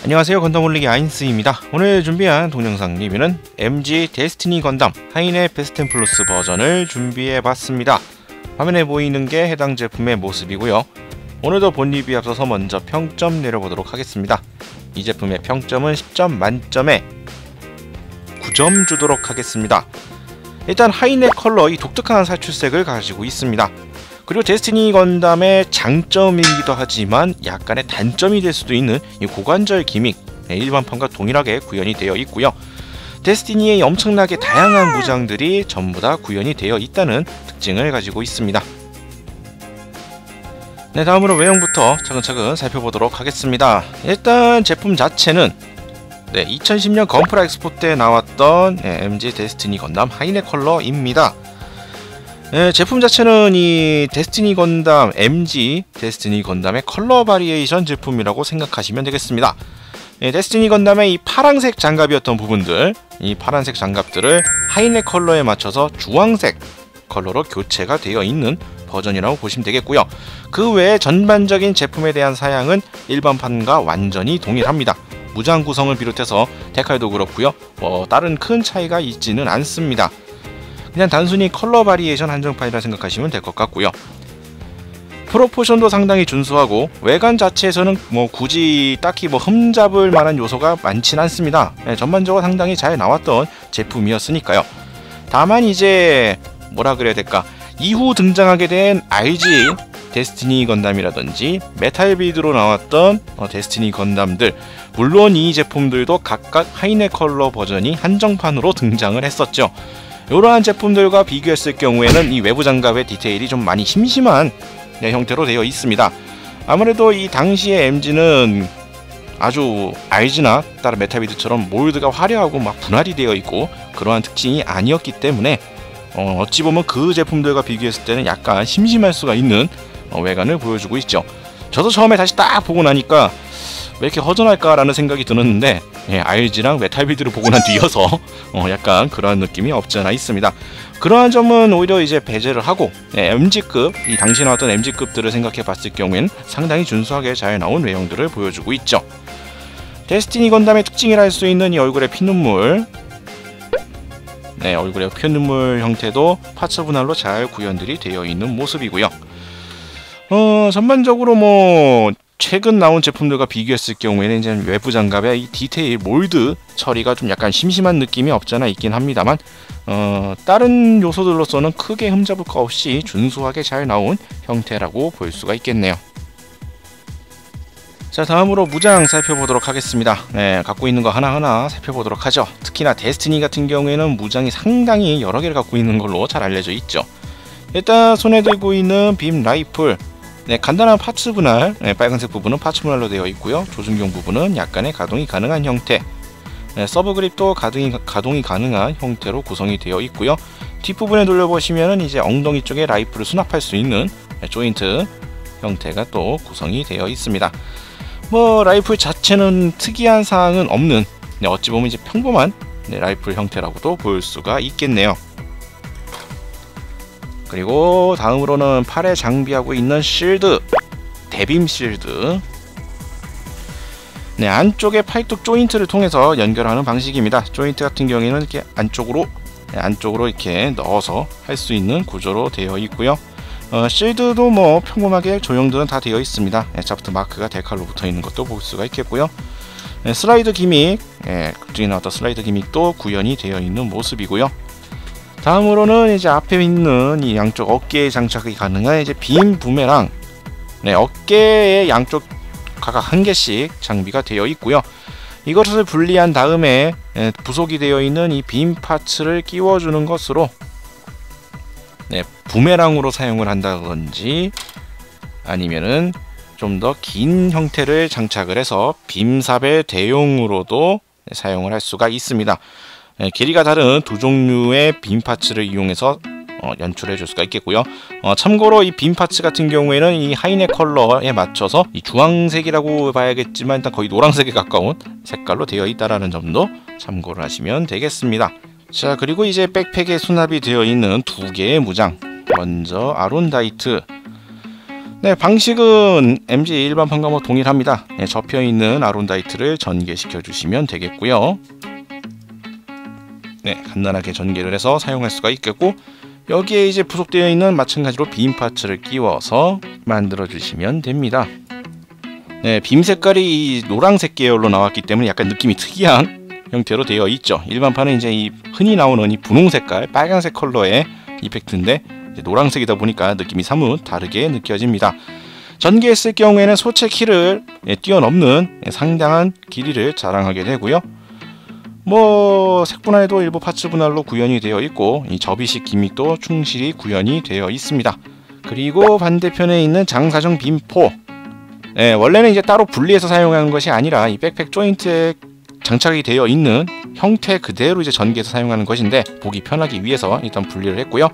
안녕하세요, 건담 올리기 아인스입니다. 오늘 준비한 동영상 리뷰는 MG 데스티니 건담 하이네 베스템플러스 버전을 준비해봤습니다. 화면에 보이는 게 해당 제품의 모습이고요. 오늘도 본 리뷰에 앞서서 먼저 평점 내려보도록 하겠습니다. 이 제품의 평점은 10점 만점에 9점 주도록 하겠습니다. 일단 하이네 컬러 이 독특한 살출색을 가지고 있습니다. 그리고 데스티니 건담의 장점이기도 하지만 약간의 단점이 될 수도 있는 이 고관절 기믹, 일반판과 동일하게 구현이 되어 있고요. 데스티니의 엄청나게 다양한 무장들이 전부 다 구현이 되어 있다는 특징을 가지고 있습니다. 네, 다음으로 외형부터 차근차근 살펴보도록 하겠습니다. 일단 제품 자체는 2010년 건프라 엑스포 때 나왔던 MG 데스티니 건담 하이네 컬러입니다. 제품 자체는 이 데스티니 건담 MG 데스티니 건담의 컬러 바리에이션 제품이라고 생각하시면 되겠습니다. 데스티니 건담의 이 파란색 장갑이었던 부분들, 이 파란색 장갑들을 하이네 컬러에 맞춰서 주황색 컬러로 교체가 되어 있는 버전이라고 보시면 되겠고요. 그 외에 전반적인 제품에 대한 사양은 일반판과 완전히 동일합니다. 무장 구성을 비롯해서 데칼도 그렇고요. 다른 큰 차이가 있지는 않습니다. 그냥 단순히 컬러 바리에이션 한정판이라 생각하시면 될 것 같고요. 프로포션도 상당히 준수하고 외관 자체에서는 굳이 딱히 흠잡을 만한 요소가 많진 않습니다. 전반적으로 상당히 잘 나왔던 제품이었으니까요. 다만 이제 뭐라 그래야 될까, 이후 등장하게 된 RG 데스티니 건담이라든지 메탈 빌드로 나왔던 데스티니 건담들, 물론 이 제품들도 각각 하이네 컬러 버전이 한정판으로 등장을 했었죠. 이러한 제품들과 비교했을 경우에는 이 외부 장갑의 디테일이 좀 많이 심심한 형태로 되어 있습니다. 아무래도 이 당시의 MG는 아주 RG나 다른 메탈비드처럼 몰드가 화려하고 분할이 되어 있고 그러한 특징이 아니었기 때문에 어찌 보면 그 제품들과 비교했을 때는 약간 심심할 수가 있는 외관을 보여주고 있죠. 저도 처음에 다시 딱 보고 나니까 왜 이렇게 허전할까 라는 생각이 들었는데, RG랑 메탈비드를 보고 난 뒤여서 약간 그러한 느낌이 없지 않아 있습니다. 그러한 점은 오히려 이제 배제를 하고 MG급, 이 당시 나왔던 MG급들을 생각해 봤을 경우엔 상당히 준수하게 잘 나온 외형들을 보여주고 있죠. 데스티니 건담의 특징이라 할 수 있는 이 얼굴의 피눈물, 얼굴의 피눈물 형태도 파츠 분할로 잘 구현들이 되어 있는 모습이고요. 전반적으로 최근 나온 제품들과 비교했을 경우에는 이제 외부 장갑의 이 디테일 몰드 처리가 좀 약간 심심한 느낌이 없잖아 있긴 합니다만, 다른 요소들로서는 크게 흠잡을 거 없이 준수하게 잘 나온 형태라고 볼 수가 있겠네요. 자, 다음으로 무장 살펴보도록 하겠습니다. 갖고 있는 거 하나하나 살펴보도록 하죠. 특히나 데스티니 같은 경우에는 무장이 상당히 여러 개를 갖고 있는 걸로 잘 알려져 있죠. 일단 손에 들고 있는 빔 라이플, 간단한 파츠 분할, 빨간색 부분은 파츠 분할로 되어 있고요. 조준경 부분은 약간의 가동이 가능한 형태, 서브 그립도 가동이 가능한 형태로 구성이 되어 있고요. 뒷부분에 돌려보시면은 이제 엉덩이 쪽에 라이플을 수납할 수 있는 조인트 형태가 또 구성이 되어 있습니다. 라이플 자체는 특이한 사항은 없는, 어찌 보면 이제 평범한 라이플 형태라고도 볼 수가 있겠네요. 그리고 다음으로는 팔에 장비하고 있는 실드, 대빔 실드. 안쪽에 팔뚝 조인트를 통해서 연결하는 방식입니다. 조인트 같은 경우에는 이렇게 안쪽으로 이렇게 넣어서 할 수 있는 구조로 되어 있고요. 실드도 평범하게 조형들은 다 되어 있습니다. 자프트 마크가 데칼로 붙어 있는 것도 볼 수가 있겠고요. 슬라이드 기믹, 그중에 나왔던 슬라이드 기믹도 구현이 되어 있는 모습이고요. 다음으로는 이제 앞에 있는 이 양쪽 어깨에 장착이 가능한 이제 빔 부메랑, 어깨에 양쪽 각각 한 개씩 장비가 되어 있고요. 이것을 분리한 다음에 부속이 되어 있는 이 빔 파츠를 끼워주는 것으로 부메랑으로 사용을 한다든지 아니면은 좀 더 긴 형태를 장착을 해서 빔삽의 대용으로도 사용을 할 수가 있습니다. 길이가 다른 두 종류의 빔 파츠를 이용해서 연출해 줄 수가 있겠고요. 참고로 이 빔 파츠 같은 경우에는 이 하이네 컬러에 맞춰서 이 주황색이라고 봐야겠지만 일단 거의 노란색에 가까운 색깔로 되어 있다라는 점도 참고를 하시면 되겠습니다. 자, 그리고 이제 백팩에 수납이 되어 있는 두 개의 무장. 먼저 아론다이트. 네, 방식은 MG 일반판과 뭐 동일합니다. 네, 접혀있는 아론다이트를 전개시켜 주시면 되겠고요. 네, 간단하게 전개를 해서 사용할 수가 있겠고, 여기에 이제 부속되어 있는 마찬가지로 빔 파츠를 끼워서 만들어 주시면 됩니다. 네, 빔 색깔이 노란색 계열로 나왔기 때문에 약간 느낌이 특이한 형태로 되어 있죠. 일반판은 이제 이 흔히 나오는 이 분홍 색깔, 빨간색 컬러의 이펙트인데 노란색이다 보니까 느낌이 사뭇 다르게 느껴집니다. 전개했을 경우에는 소체 키를 뛰어넘는 상당한 길이를 자랑하게 되고요. 뭐 색분할도 일부 파츠 분할로 구현이 되어 있고, 이 접이식 기믹도 충실히 구현이 되어 있습니다. 그리고 반대편에 있는 장사정 빔포, 원래는 이제 따로 분리해서 사용하는 것이 아니라 이 백팩 조인트에 장착이 되어 있는 형태 그대로 이제 전개해서 사용하는 것인데, 보기 편하기 위해서 일단 분리를 했고요.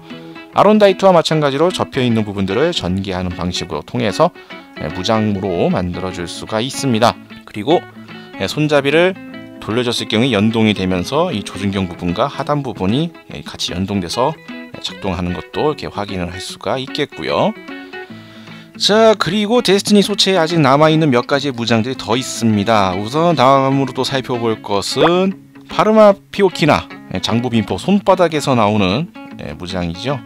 아론다이트와 마찬가지로 접혀 있는 부분들을 전개하는 방식으로 통해서 무장으로 만들어 줄 수가 있습니다. 그리고 손잡이를 돌려줬을 경우에 연동이 되면서 이 조준경 부분과 하단 부분이 같이 연동돼서 작동하는 것도 이렇게 확인을 할 수가 있겠고요. 자, 그리고 데스티니 소체에 아직 남아있는 몇 가지의 무장들이 더 있습니다. 우선 다음으로 또 살펴볼 것은 파르마 피오키나 장부빈포 손바닥에서 나오는 무장이죠.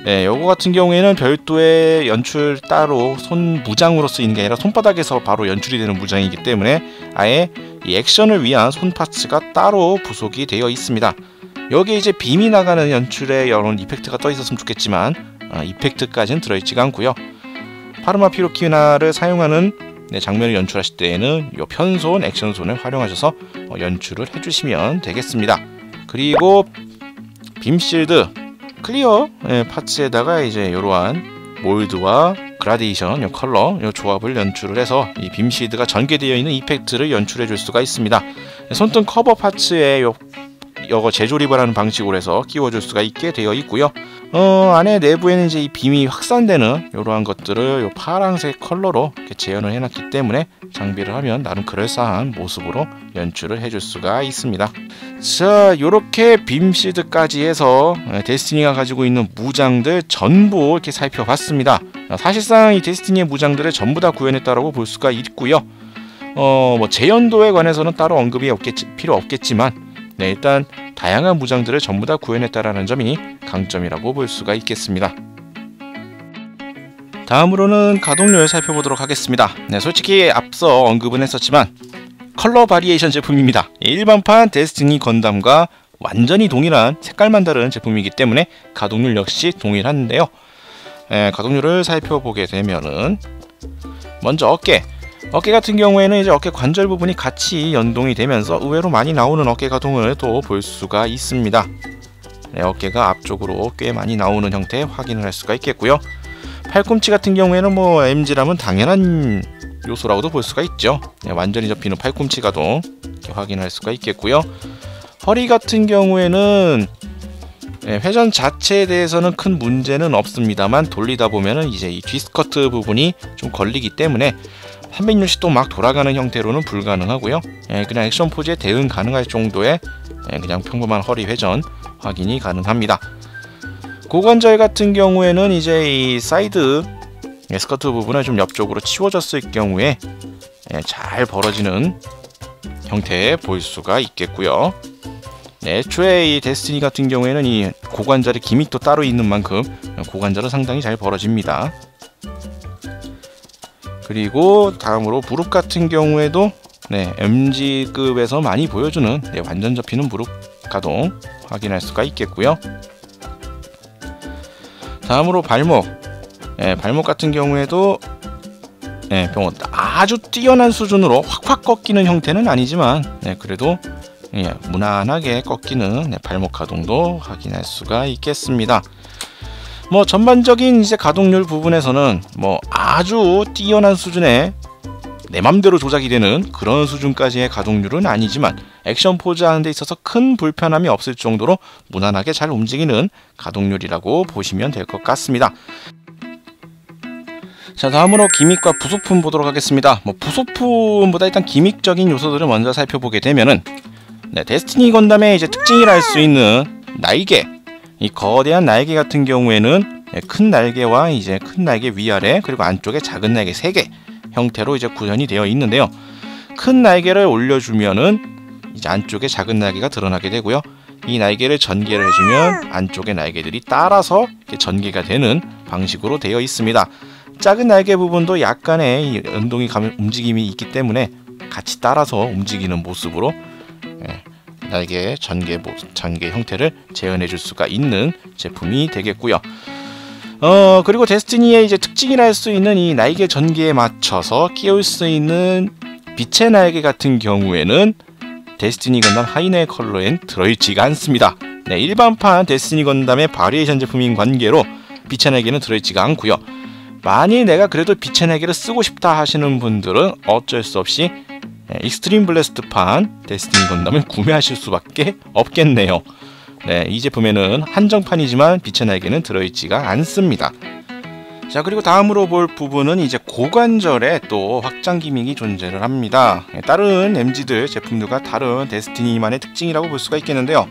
요거 같은 경우에는 별도의 연출 따로 손 무장으로 쓰이는 게 아니라 손바닥에서 바로 연출이 되는 무장이기 때문에 아예 이 액션을 위한 손 파츠가 따로 부속이 되어 있습니다. 여기에 이제 빔이 나가는 연출에 이런 이펙트가 떠 있었으면 좋겠지만 이펙트까지는 들어있지가 않고요. 파르마 피오키나를 사용하는 장면을 연출하실 때에는 이 편손, 액션손을 활용하셔서 연출을 해주시면 되겠습니다. 그리고 빔실드 클리어 파츠에다가 이제 이러한 몰드와 그라데이션, 요 컬러, 요 조합을 연출을 해서 이 빔실드가 전개되어 있는 이펙트를 연출해 줄 수가 있습니다. 손등 커버 파츠에 요거 재조립을 하는 방식으로 해서 끼워줄 수가 있게 되어 있고요. 안에 내부에는 이제 이 빔이 확산되는 이러한 것들을 요 파란색 컬러로 이렇게 재현을 해놨기 때문에 장비를 하면 나름 그럴싸한 모습으로 연출을 해줄 수가 있습니다. 자, 요렇게 빔실드까지 해서 데스티니가 가지고 있는 무장들 전부 이렇게 살펴봤습니다. 사실상 이 데스티니의 무장들을 전부 다 구현했다라고 볼 수가 있고요. 뭐 재현도에 관해서는 따로 언급이 필요 없겠지만, 일단 다양한 무장들을 전부 다 구현했다라는 점이 강점이라고 볼 수가 있겠습니다. 다음으로는 가동률 살펴보도록 하겠습니다. 솔직히 앞서 언급은 했었지만 컬러 바리에이션 제품입니다. 일반판 데스티니 건담과 완전히 동일한 색깔만 다른 제품이기 때문에 가동률 역시 동일한데요. 가동률을 살펴보게 되면은 먼저 어깨 같은 경우에는 이제 어깨 관절 부분이 같이 연동이 되면서 의외로 많이 나오는 어깨 가동을 또 볼 수가 있습니다. 어깨가 앞쪽으로 꽤 많이 나오는 형태 확인을 할 수가 있겠고요. 팔꿈치 같은 경우에는 뭐 MG라면 당연한 요소라고도 볼 수가 있죠. 완전히 접히는 팔꿈치 가동 이렇게 확인할 수가 있겠고요. 허리 같은 경우에는 회전 자체에 대해서는 큰 문제는 없습니다만, 돌리다 보면은 이제 이 뒤스커트 부분이 좀 걸리기 때문에 360도 막 돌아가는 형태로는 불가능하고요. 그냥 액션 포즈에 대응 가능할 정도의 그냥 평범한 허리 회전 확인이 가능합니다. 고관절 같은 경우에는 이제 이 사이드 스커트 부분을 좀 옆쪽으로 치워졌을 경우에 잘 벌어지는 형태에 볼 수가 있겠고요. 애초에 이 데스티니 같은 경우에는 이 고관절의 기믹도 따로 있는 만큼 고관절은 상당히 잘 벌어집니다. 그리고 다음으로 무릎 같은 경우에도 MG급에서 많이 보여주는 완전 접히는 무릎 가동 확인할 수가 있겠고요. 다음으로 발목. 발목 같은 경우에도 아주 뛰어난 수준으로 확확 꺾이는 형태는 아니지만 그래도 무난하게 꺾이는 발목 가동도 확인할 수가 있겠습니다. 뭐 전반적인 이제 가동률 부분에서는 뭐 아주 뛰어난 수준의 내 맘대로 조작이 되는 그런 수준까지의 가동률은 아니지만, 액션 포즈 하는 데 있어서 큰 불편함이 없을 정도로 무난하게 잘 움직이는 가동률이라고 보시면 될 것 같습니다. 자, 다음으로 기믹과 부속품 보도록 하겠습니다. 뭐 부속품보다 일단 기믹적인 요소들을 먼저 살펴보게 되면은 데스티니 건담의 이제 특징이라 할 수 있는 날개, 이 거대한 날개 같은 경우에는 큰 날개와 이제 큰 날개 위아래 그리고 안쪽에 작은 날개 3개 형태로 이제 구현이 되어 있는데요. 큰 날개를 올려주면은 이제 안쪽에 작은 날개가 드러나게 되고요. 이 날개를 전개를 해주면 안쪽의 날개들이 따라서 이렇게 전개가 되는 방식으로 되어 있습니다. 작은 날개 부분도 약간의 운동이 움직임이 있기 때문에 같이 따라서 움직이는 모습으로 날개 전개 형태를 재현해 줄 수가 있는 제품이 되겠고요. 그리고 데스티니의 이제 특징이라 할 수 있는 이 날개 전개에 맞춰서 끼울 수 있는 빛의 날개 같은 경우에는 데스티니 건담 하이네 컬러엔 들어있지가 않습니다. 네, 일반판 데스티니 건담의 바리에이션 제품인 관계로 빛의 날개는 들어있지가 않고요. 만일 내가 그래도 빛의 날개를 쓰고 싶다 하시는 분들은 어쩔 수 없이 익스트림 블래스트판 데스티니 건담을 구매하실 수밖에 없겠네요. 네, 이 제품에는 한정판이지만 빛의 날개는 들어있지가 않습니다. 자, 그리고 다음으로 볼 부분은 이제 고관절에 또 확장 기믹이 존재를 합니다. 다른 MG들 제품들과 다른 데스티니만의 특징이라고 볼 수가 있겠는데요.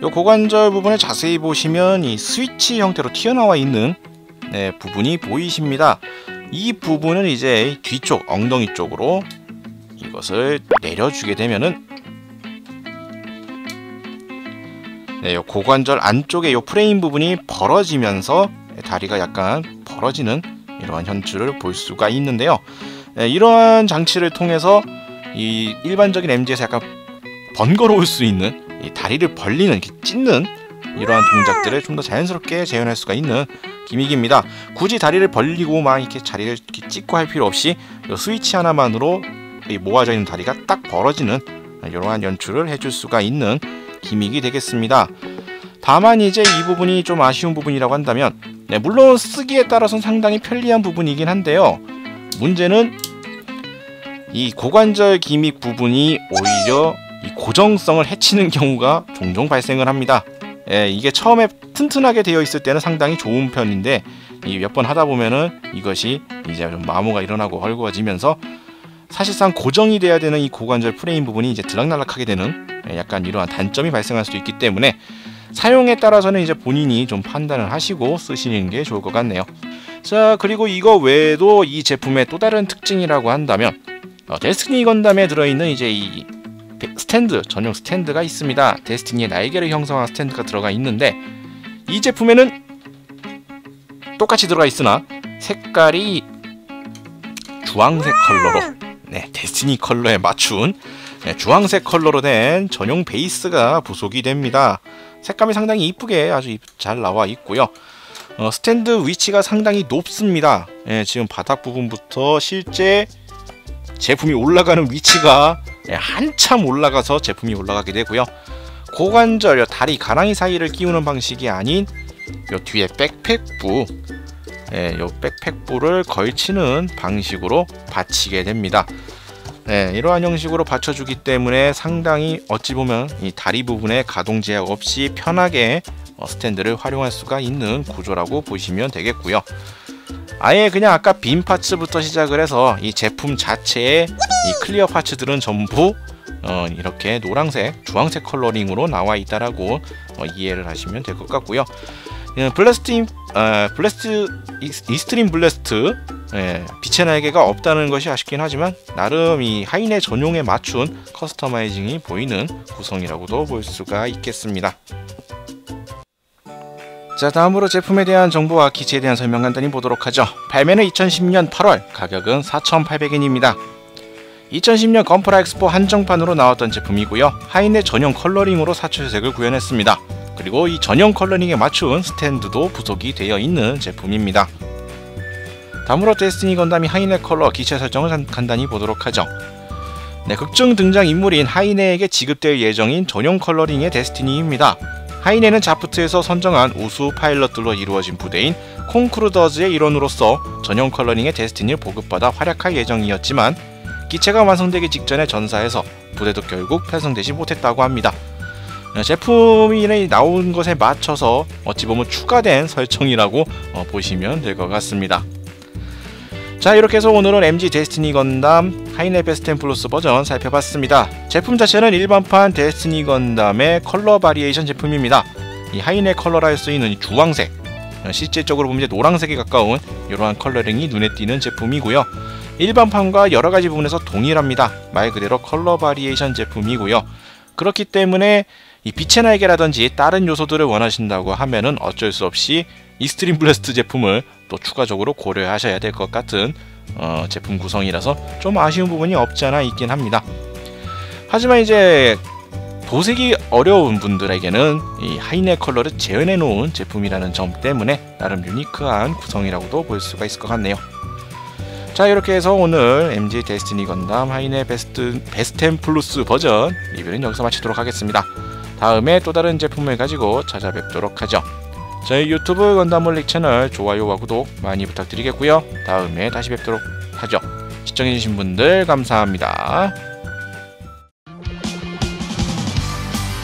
이 고관절 부분을 자세히 보시면 이 스위치 형태로 튀어나와 있는 부분이 보이십니다. 이 부분은 이제 뒤쪽 엉덩이 쪽으로 이것을 내려주게 되면은 이 고관절 안쪽에 이 프레임 부분이 벌어지면서 다리가 약간 벌어지는 이러한 현출을 볼 수가 있는데요. 이러한 장치를 통해서 이 일반적인 MG에서 약간 번거로울 수 있는 이 다리를 벌리는, 이렇게 찢는 이러한 동작들을 좀 더 자연스럽게 재현할 수가 있는 기믹입니다. 굳이 다리를 벌리고 막 이렇게 자리를 이렇게 찢고 할 필요 없이 이 스위치 하나만으로 이 모아져 있는 다리가 딱 벌어지는 이러한 연출을 해줄 수가 있는 기믹이 되겠습니다. 다만 이제 이 부분이 좀 아쉬운 부분이라고 한다면, 물론 쓰기에 따라서는 상당히 편리한 부분이긴 한데요. 문제는 이 고관절 기믹 부분이 오히려 이 고정성을 해치는 경우가 종종 발생을 합니다. 이게 처음에 튼튼하게 되어 있을 때는 상당히 좋은 편인데 몇 번 하다 보면은 이것이 이제 좀 마모가 일어나고 헐거워지면서 사실상 고정이 돼야 되는 이 고관절 프레임 부분이 이제 들락날락하게 되는 약간 이러한 단점이 발생할 수도 있기 때문에 사용에 따라서는 이제 본인이 좀 판단을 하시고 쓰시는 게 좋을 것 같네요. 자, 그리고 이거 외에도 이 제품의 또 다른 특징이라고 한다면 데스티니 건담에 들어있는 이제 이 스탠드, 전용 스탠드가 있습니다. 데스티니의 날개를 형성한 스탠드가 들어가 있는데 이 제품에는 똑같이 들어가 있으나 색깔이 주황색 컬러로, 데스티니 컬러에 맞춘 주황색 컬러로 된 전용 베이스가 부속이 됩니다. 색감이 상당히 이쁘게 아주 잘 나와 있고요. 스탠드 위치가 상당히 높습니다. 지금 바닥 부분부터 실제 제품이 올라가는 위치가 한참 올라가서 제품이 올라가게 되고요. 고관절, 다리, 가랑이 사이를 끼우는 방식이 아닌 요 뒤에 백팩부, 요 백팩부를 걸치는 방식으로 받치게 됩니다. 이러한 형식으로 받쳐주기 때문에 상당히 어찌 보면 이 다리 부분에 가동 제약 없이 편하게 스탠드를 활용할 수가 있는 구조라고 보시면 되겠고요. 아예 그냥 아까 빈 파츠부터 시작을 해서 이 제품 자체의 이 클리어 파츠들은 전부 이렇게 노란색, 주황색 컬러링으로 나와 있다라고 이해를 하시면 될 것 같고요. 익스트림 블래스트, 빛의 날개가 없다는 것이 아쉽긴 하지만 나름 이 하이네 전용에 맞춘 커스터마이징이 보이는 구성이라고도 볼 수가 있겠습니다. 자, 다음으로 제품에 대한 정보와 기체에 대한 설명 간단히 보도록 하죠. 발매는 2010년 8월, 가격은 4,800엔입니다. 2010년 건프라 엑스포 한정판으로 나왔던 제품이고요. 하이네 전용 컬러링으로 사초색을 구현했습니다. 그리고 이 전용 컬러링에 맞춘 스탠드도 부속이 되어 있는 제품입니다. 다음으로 데스티니 건담이 하이네 컬러 기체 설정을 간단히 보도록 하죠. 극중 등장 인물인 하이네에게 지급될 예정인 전용 컬러링의 데스티니입니다. 하이네는 자프트에서 선정한 우수 파일럿들로 이루어진 부대인 콩크루더즈의 일원으로서 전용 컬러링의 데스티니를 보급받아 활약할 예정이었지만 기체가 완성되기 직전에 전사해서 부대도 결국 편성되지 못했다고 합니다. 제품이 나온 것에 맞춰서 어찌 보면 추가된 설정이라고 보시면 될 것 같습니다. 자, 이렇게 해서 오늘은 MG 데스티니 건담 하이네 베스트 & 플러스 버전 살펴봤습니다. 제품 자체는 일반판 데스티니 건담의 컬러 바리에이션 제품입니다. 이 하이네 컬러라 할 수 있는 이 주황색, 실제적으로 보면 이제 노란색에 가까운 이러한 컬러링이 눈에 띄는 제품이고요. 일반판과 여러가지 부분에서 동일합니다. 말 그대로 컬러 바리에이션 제품이고요. 그렇기 때문에 이 빛의 날개라든지 다른 요소들을 원하신다고 하면은 어쩔 수 없이 익스트림 블래스트 제품을 또 추가적으로 고려하셔야 될 것 같은 제품 구성이라서 좀 아쉬운 부분이 없지 않아 있긴 합니다. 하지만 이제 도색이 어려운 분들에게는 이 하이네 컬러를 재현해 놓은 제품이라는 점 때문에 나름 유니크한 구성이라고도 볼 수가 있을 것 같네요. 자, 이렇게 해서 오늘 MG 데스티니 건담 하이네 베스템 플러스 버전 리뷰는 여기서 마치도록 하겠습니다. 다음에 또 다른 제품을 가지고 찾아뵙도록 하죠. 저희 유튜브 건담몰릭 채널 좋아요와 구독 많이 부탁드리겠고요. 다음에 다시 뵙도록 하죠. 시청해주신 분들 감사합니다.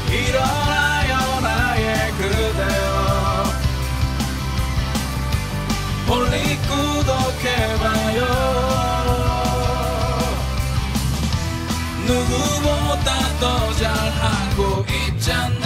일어나요 나의 그대여, 몰릭 구독해봐요. 누구보다 더 잘하고 있잖아.